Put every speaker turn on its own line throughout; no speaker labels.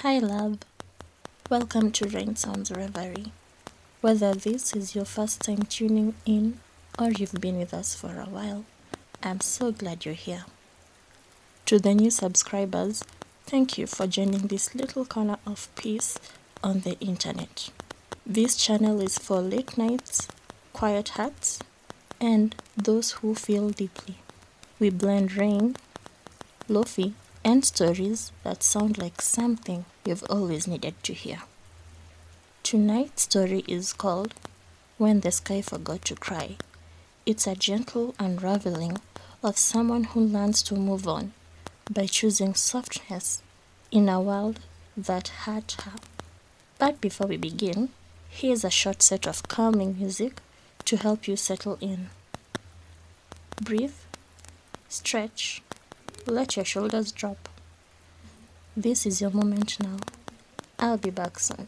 Hi, love. Welcome to Rain Sounds Reverie. Whether this is your first time tuning in or you've been with us for a while, I'm so glad you're here. To the new subscribers, thank you for joining this little corner of peace on the internet. This channel is for late nights, quiet hearts, and those who feel deeply. We blend rain, lofi, and stories that sound like something you've always needed to hear. Tonight's story is called When the Sky Forgot to Cry. It's a gentle unraveling of someone who learns to move on by choosing softness in a world that hurt her. But before we begin, here's a short set of calming music to help you settle in. Breathe, stretch, let your shoulders drop. This is your moment now. I'll be back soon.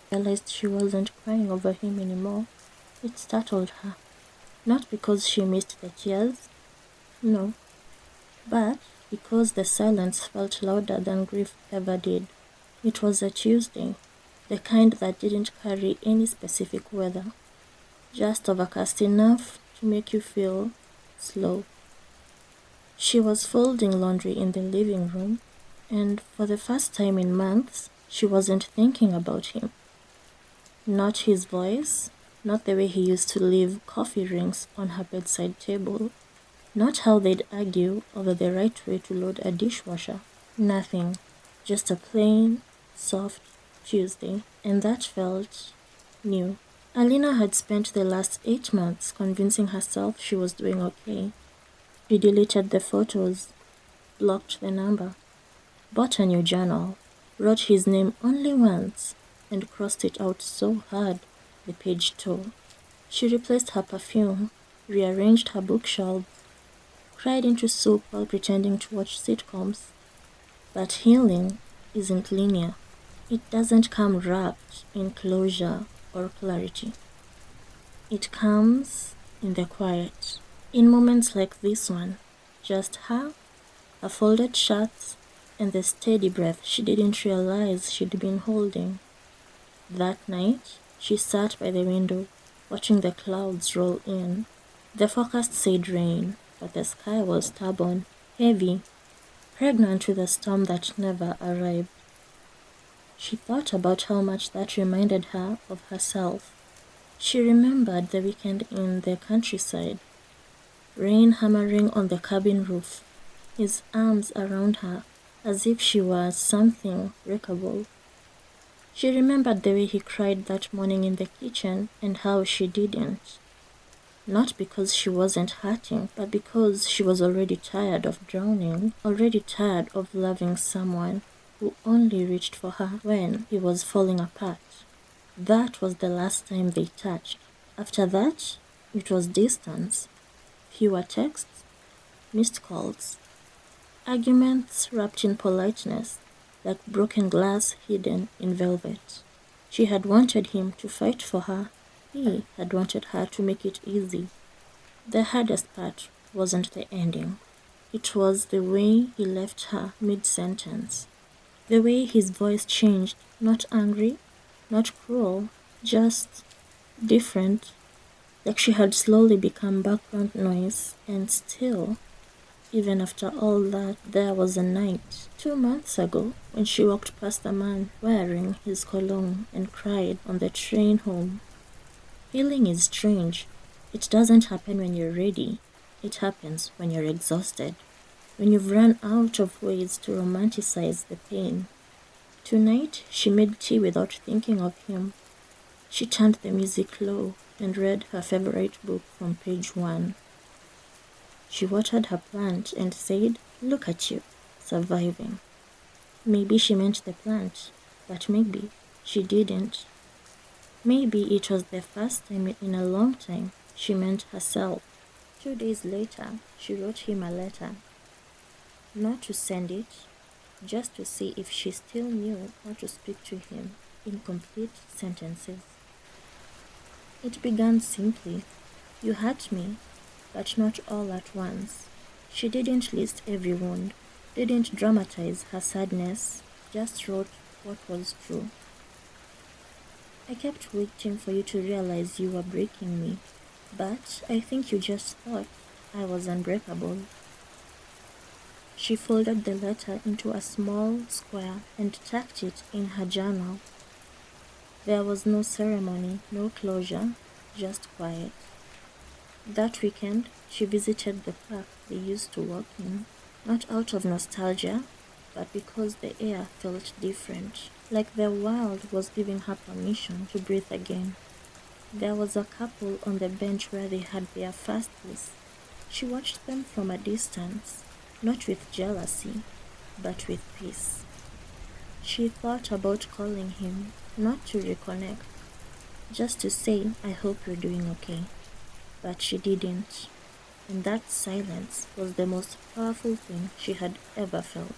Realized she wasn't crying over him anymore. It startled her. Not because she missed the tears, no, but because the silence felt louder than grief ever did. It was a Tuesday, the kind that didn't carry any specific weather, just overcast enough to make you feel slow. She was folding laundry in the living room, and for the first time in months, she wasn't thinking about him. Not his voice, not the way he used to leave coffee rings on her bedside table, not how they'd argue over the right way to load a dishwasher. Nothing. Just a plain, soft Tuesday, and that felt new. Alina had spent the last 8 months convincing herself she was doing okay. She deleted the photos, blocked the number, bought a new journal, wrote his name only once, and crossed it out so hard the page tore. She replaced her perfume, rearranged her bookshelf, cried into soup while pretending to watch sitcoms. But healing isn't linear. It doesn't come wrapped in closure or clarity. It comes in the quiet, in moments like this one, just her, her folded shirts, and the steady breath she didn't realize she'd been holding. That night, she sat by the window, watching the clouds roll in. The forecast said rain, but the sky was stubborn, heavy, pregnant with a storm that never arrived. She thought about how much that reminded her of herself. She remembered the weekend in the countryside, rain hammering on the cabin roof, his arms around her as if she was something breakable. She remembered the way he cried that morning in the kitchen and how she didn't. Not because she wasn't hurting, but because she was already tired of drowning, already tired of loving someone who only reached for her when he was falling apart. That was the last time they touched. After that, it was distance, fewer texts, missed calls, arguments wrapped in politeness, like broken glass hidden in velvet. She had wanted him to fight for her. He had wanted her to make it easy. The hardest part wasn't the ending. It was the way he left her mid-sentence. The way his voice changed, not angry, not cruel, just different, like she had slowly become background noise, and still, even after all that, there was a night, 2 months ago, when she walked past a man wearing his cologne and cried on the train home. Healing is strange. It doesn't happen when you're ready. It happens when you're exhausted, when you've run out of ways to romanticize the pain. Tonight, she made tea without thinking of him. She turned the music low and read her favorite book from page 1. She watered her plant and said, "Look at you, surviving. Maybe she meant the plant, but maybe she didn't. Maybe it was the first time in a long time she meant herself. 2 days later, she wrote him a letter. Not to send it, just to see if she still knew how to speak to him in complete sentences. It began simply, "You hurt me, but not all at once." She didn't list every wound, didn't dramatize her sadness, just wrote what was true. "I kept waiting for you to realize you were breaking me, but I think you just thought I was unbreakable." She folded the letter into a small square and tucked it in her journal. There was no ceremony, no closure, just quiet. That weekend, she visited the park they used to walk in, not out of nostalgia, but because the air felt different, like the world was giving her permission to breathe again. There was a couple on the bench where they had their first kiss. She watched them from a distance, not with jealousy, but with peace. She thought about calling him, not to reconnect, just to say, "I hope you're doing okay." But she didn't, and that silence was the most powerful thing she had ever felt.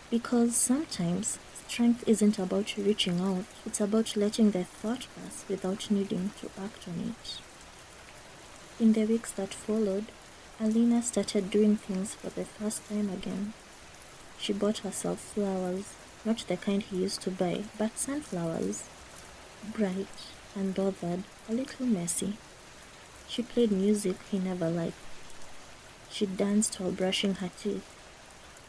Because sometimes strength isn't about reaching out, it's about letting the thought pass without needing to act on it. In the weeks that followed, Alina started doing things for the first time again. She bought herself flowers, not the kind he used to buy, but sunflowers. Bright, unbothered, a little messy. She played music he never liked. She danced while brushing her teeth.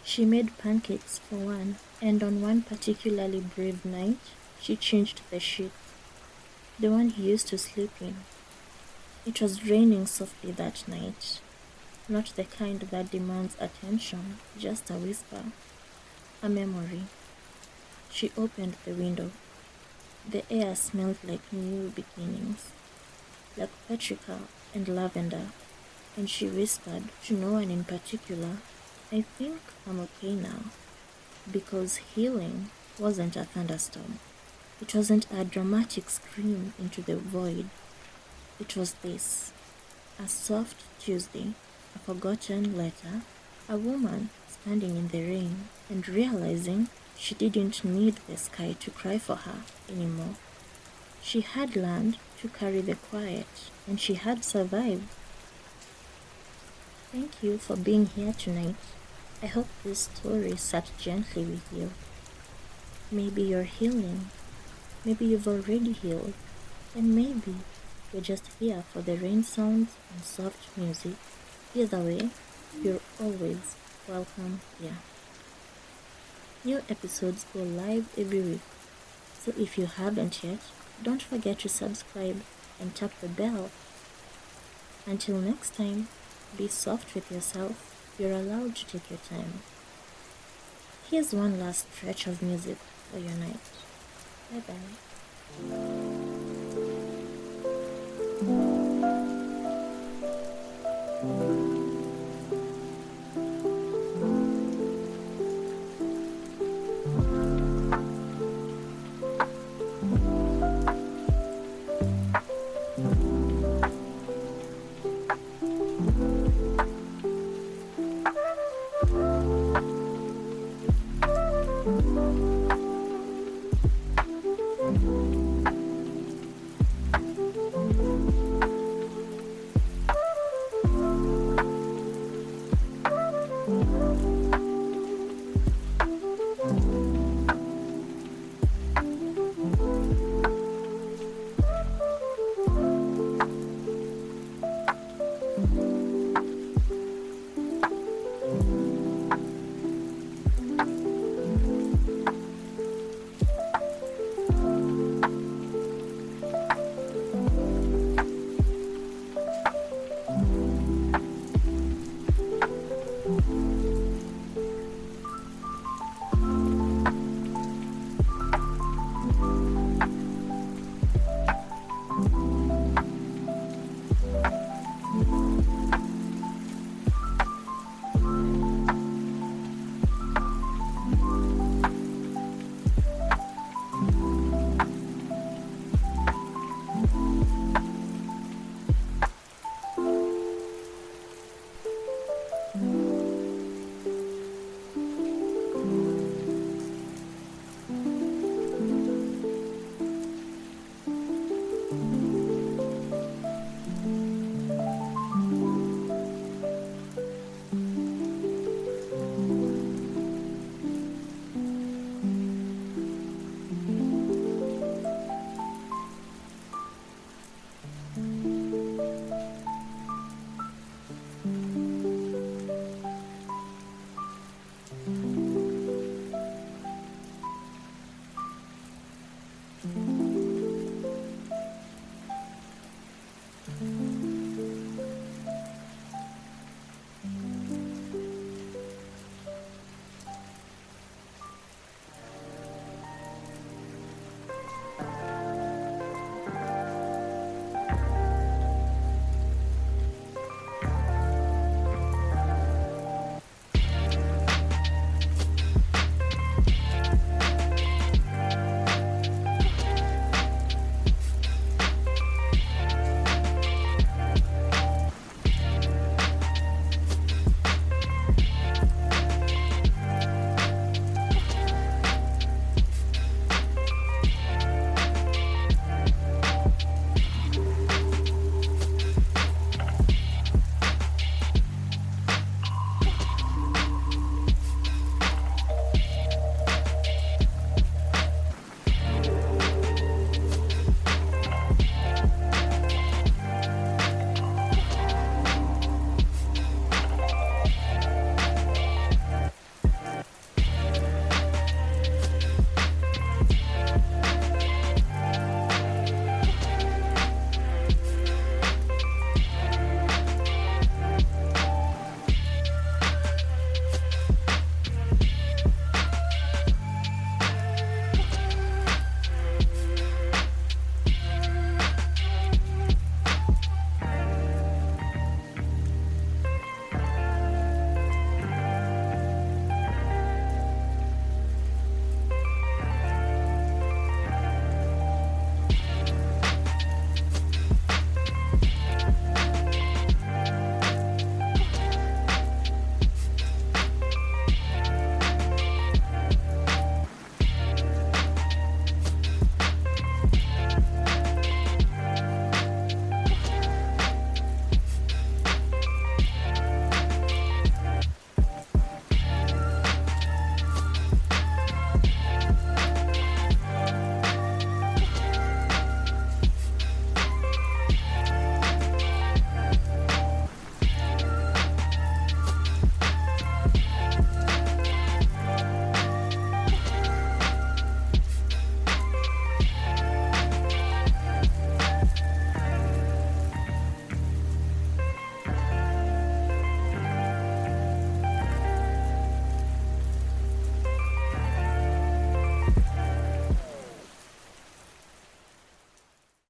She made pancakes for one, and on one particularly brave night, she changed the sheet, the one he used to sleep in. It was raining softly that night, not the kind that demands attention, just a whisper, a memory. She opened the window. The air smelled like new beginnings, like paprika and lavender, and she whispered to no one in particular, "I think I'm okay now." Because healing wasn't a thunderstorm. It wasn't a dramatic scream into the void. It was this, a soft Tuesday, a forgotten letter, a woman standing in the rain and realizing she didn't need the sky to cry for her anymore. She had learned to carry the quiet, and she had survived. Thank you for being here tonight. I hope this story sat gently with you. Maybe you're healing. Maybe you've already healed. And maybe you're just here for the rain sounds and soft music. Either way, you're always welcome here. New episodes go live every week. So if you haven't yet, don't forget to subscribe and tap the bell. Until next time, be soft with yourself. You're allowed to take your time. Here's one last stretch of music for your night. Bye bye.